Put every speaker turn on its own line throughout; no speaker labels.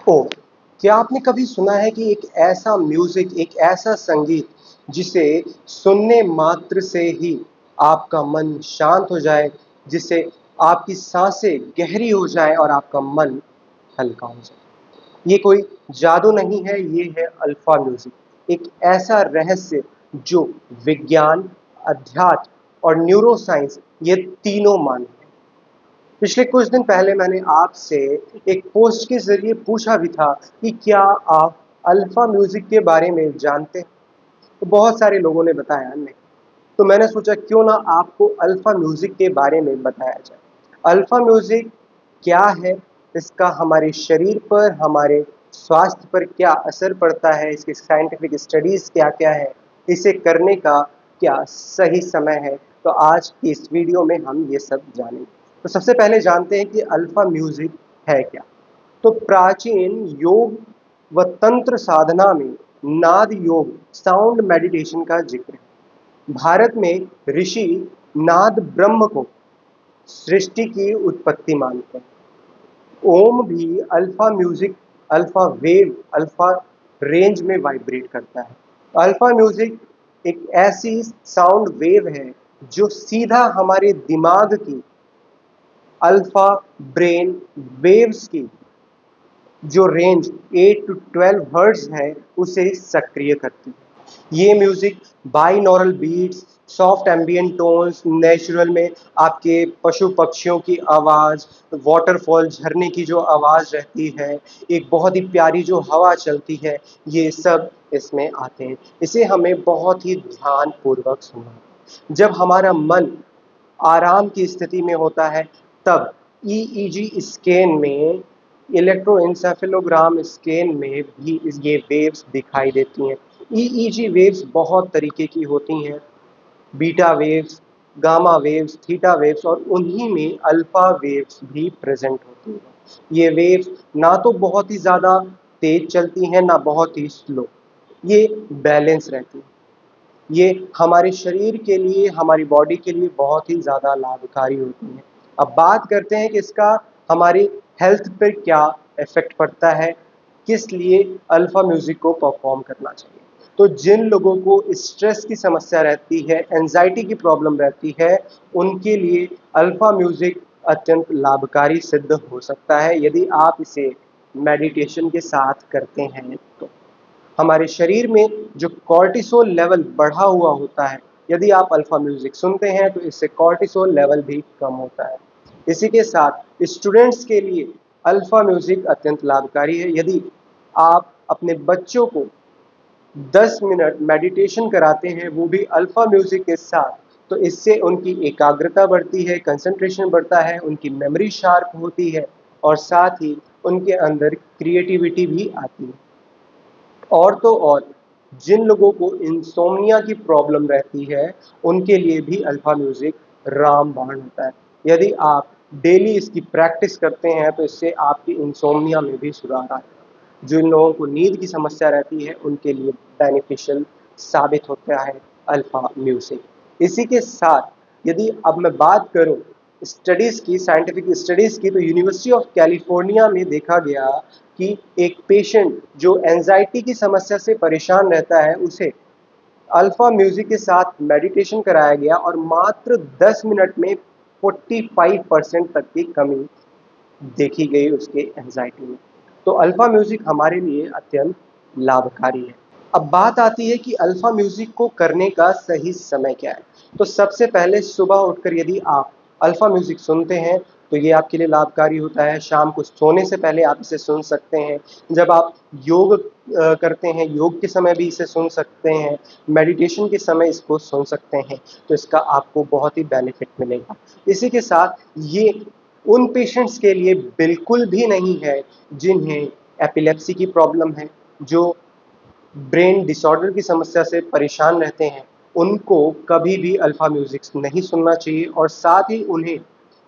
ओह! क्या आपने कभी सुना है कि एक ऐसा म्यूज़िक, एक ऐसा संगीत जिसे सुनने मात्र से ही आपका मन शांत हो जाए, जिससे आपकी साँसें गहरी हो जाएँ और आपका मन हल्का हो जाए? ये कोई जादू नहीं है, ये है अल्फ़ा म्यूज़िक। एक ऐसा रहस्य जो विज्ञान, अध्यात्म और न्यूरोसाइंस ये तीनों मानते हैं। पिछले कुछ दिन पहले मैंने आपसे एक पोस्ट के ज़रिए पूछा भी था कि क्या आप अल्फ़ा म्यूज़िक के बारे में जानते हैं? तो बहुत सारे लोगों ने बताया नहीं। तो मैंने सोचा क्यों ना आपको अल्फ़ा म्यूज़िक के बारे में बताया जाए। अल्फ़ा म्यूज़िक क्या है? इसका हमारे शरीर पर, हमारे स्वास्थ्य पर क्या असर पड़ता है? इसकी साइंटिफिक स्टडीज़ क्या-क्या है? इसे करने का क्या सही समय है? तो आज की इस वीडियो में हम ये सब जानेंगे। तो सबसे पहले जानते हैं कि अल्फ़ा म्यूज़िक है क्या? तो प्राचीन योग व तंत्र साधना में नाद योग, साउंड मेडिटेशन का जिक्र है। भारत में ऋषि नाद ब्रह्म को सृष्टि की उत्पत्ति मानते हैं। ओम भी alpha music, alpha wave, alpha range में वाइब्रेट करता है। अल्फा म्यूजिक एक ऐसी साउंड वेव है जो सीधा हमारे दिमाग की अल्फा ब्रेन वेव्स की जो रेंज 8 टू 12 हर्ट्ज है उसे सक्रिय करती है। ये music binaural beats, soft ambient tones, natural में आपके पशु पक्षियों की आवाज़, वाटरफॉल झरने की जो आवाज़ रहती है, एक बहुत ही प्यारी जो हवा चलती है, ये सब इसमें आते हैं। इसे हमें बहुत ही ध्यानपूर्वक सुनना है। जब हमारा मन आराम की स्थिति में होता है तब ईईजी स्कैन में, इलेक्ट्रोएन्सेफेलोग्राम स्कैन में भी ये वेव्स दिखाई देती हैं। ईईजी वेव्स बहुत तरीके की होती हैं, beta waves, gamma waves, theta waves और उन्हीं में अल्फा वेव्स भी प्रेजेंट होती हैं। ये वेव्स ना तो बहुत ही ज़्यादा तेज चलती हैं, ना बहुत ही स्लो, ये बैलेंस रहती हैं। ये हमारे शरीर के लिए, हमारी बॉडी के लिए बहुत ही ज़्यादा लाभकारी होती हैं। अब बात करते हैं कि इसका हमारी हेल्थ पे क्या इफ़ेक्ट पड़ता है, किस लिए अल्फ़ा म्यूज़िक को परफ़ॉर्म करना चाहिए। तो जिन लोगों को स्ट्रेस की समस्या रहती है, एंग्ज़ायटी की प्रॉब्लम रहती है, उनके लिए अल्फ़ा म्यूज़िक अत्यंत लाभकारी सिद्ध हो सकता है यदि आप इसे मेडिटेशन के साथ करते हैं तो। हमारे शरीर में जो कॉर्टिसोल लेवल बढ़ा हुआ होता है, यदि आप अल्फ़ा म्यूज़िक सुनते हैं तो इससे कॉर्टिसोल लेवल भी कम होता है। इसी के साथ स्टूडेंट्स के लिए अल्फ़ा म्यूज़िक अत्यंत लाभकारी है। यदि आप अपने बच्चों को 10 मिनट मेडिटेशन कराते हैं, वो भी अल्फ़ा म्यूज़िक के साथ, तो इससे उनकी एकाग्रता बढ़ती है, कंसंट्रेशन बढ़ता है, उनकी मेमोरी शार्प होती है और साथ ही उनके अंदर क्रिएटिविटी भी आती है। और तो और जिन लोगों को इंसोम्निया की प्रॉब्लम रहती है, उनके लिए भी अल्फ़ा म्यूज़िक रामबाण होता है। यदि आप डेली इसकी प्रैक्टिस करते हैं, तो इससे आपकी इंसोम्निया में भी सुधार आएगा। जिन लोगों को नींद की समस्या रहती है, उनके लिए बेनिफिशियल साबित होता है अल्फ़ा म्यूज़िक। इसी के साथ यदि अब मैं बात करूँ स्टडीज़ की, साइंटिफिक स्टडीज़ की, तो यूनिवर्सिटी ऑफ कैलिफ़ोर्निया में देखा गया कि एक पेशेंट जो एंजाइटी की समस्या से परेशान रहता है, उसे अल्फ़ा म्यूज़िक के साथ मेडिटेशन कराया गया और मात्र 10 मिनट में 45% तक की कमी देखी गई उसके एंजाइटी में। तो अल्फ़ा म्यूज़िक हमारे लिए अत्यंत लाभकारी है। अब बात आती है कि अल्फ़ा म्यूज़िक को करने का सही समय क्या है? तो सबसे पहले सुबह उठकर यदि आप अल्फ़ा म्यूज़िक सुनते हैं, तो ये आपके लिए लाभकारी होता है। शाम को सोने से पहले आप इसे सुन सकते हैं। जब आप योग करते हैं, योग के समय भी इसे सुन सकते हैं। मेडिटेशन के समय इसको सुन सकते हैं, तो इसका आपको बहुत ही बेनिफिट मिलेगा। इसी के साथ ये उन पेशेंट्स के लिए बिल्कुल भी नहीं है, जिन्हें एपिलेप्सी की प्रॉब्लम है, जो ब्रेन डिसऑर्डर की समस्या से परेशान रहते हैं, उनको कभी भी अल्फ़ा म्यूज़िक नहीं सुनना चाहिए और साथ ही उन्हें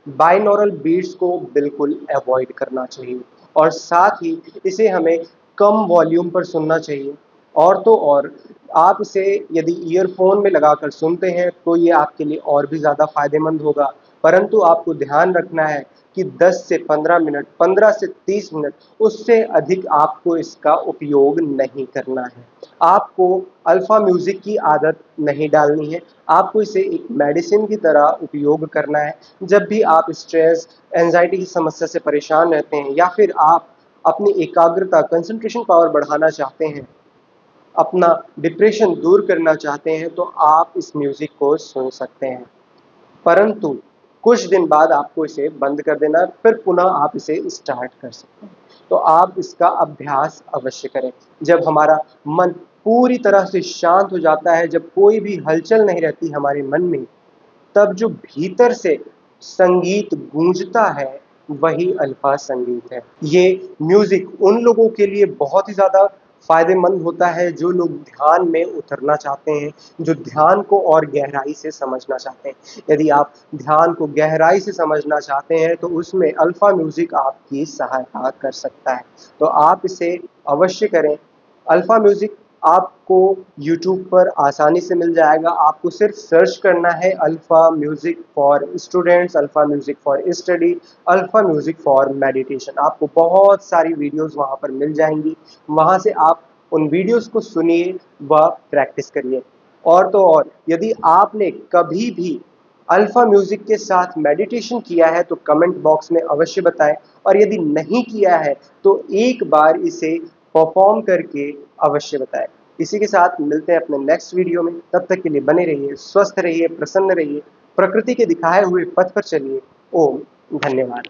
बाइनॉरल बीट्स को बिल्कुल अवॉइड करना चाहिए और साथ ही इसे हमें कम वॉल्यूम पर सुनना चाहिए। और तो और आप इसे यदि ईयरफ़ोन में लगाकर सुनते हैं, तो ये आपके लिए और भी ज़्यादा फ़ायदेमंद होगा। परंतु आपको ध्यान रखना है कि 10 से 15 मिनट, 15 से 30 मिनट, उससे अधिक आपको इसका उपयोग नहीं करना है। आपको अल्फ़ा म्यूज़िक की आदत नहीं डालनी है, आपको इसे एक मेडिसिन की तरह उपयोग करना है। जब भी आप स्ट्रेस, एंग्ज़ायटी की समस्या से परेशान रहते हैं या फिर आप अपनी एकाग्रता, कंसंट्रेशन पावर बढ़ाना चाहते हैं, अपना डिप्रेशन दूर करना चाहते हैं, तो आप इस म्यूज़िक को सुन सकते हैं। परंतु कुछ दिन बाद आपको इसे बंद कर देना है, फिर पुनः आप इसे स्टार्ट कर सकते हैं। तो आप इसका अभ्यास अवश्य करें। जब हमारा मन पूरी तरह से शांत हो जाता है, जब कोई भी हलचल नहीं रहती हमारे मन में, तब जो भीतर से संगीत गूंजता है, वही अल्फा संगीत है। ये म्यूज़िक उन लोगों के लिए बहुत ही ज़्यादा फ़ायदेमंद होता है जो लोग ध्यान में उतरना चाहते हैं, जो ध्यान को और गहराई से समझना चाहते हैं। यदि आप ध्यान को गहराई से समझना चाहते हैं, तो उसमें अल्फा म्यूज़िक आपकी सहायता कर सकता है। तो आप इसे अवश्य करें। अल्फा म्यूज़िक आपको यूट्यूब पर आसानी से मिल जाएगा। आपको सिर्फ सर्च करना है alpha music for students, alpha music for study, alpha music for meditation. आपको बहुत सारी वीडियोज़ वहाँ पर मिल जाएँगी। वहाँ से आप उन वीडियोज़ को सुनिए व प्रैक्टिस करिए। और तो और, यदि आपने कभी भी अल्फा म्यूज़िक के साथ मेडिटेशन किया है, तो कमेंट बॉक्स में अवश्य बताएँ, और यदि नहीं किया है, तो एक बार इसे परफ़ॉर्म करके अवश्य बताएँ। इसी के साथ मिलते हैं अपने नेक्स्ट वीडियो में। तब तक के लिए बने रहिए, स्वस्थ रहिए, प्रसन्न रहिए, प्रकृति के दिखाए हुए पथ पर चलिए। ओम धन्यवाद।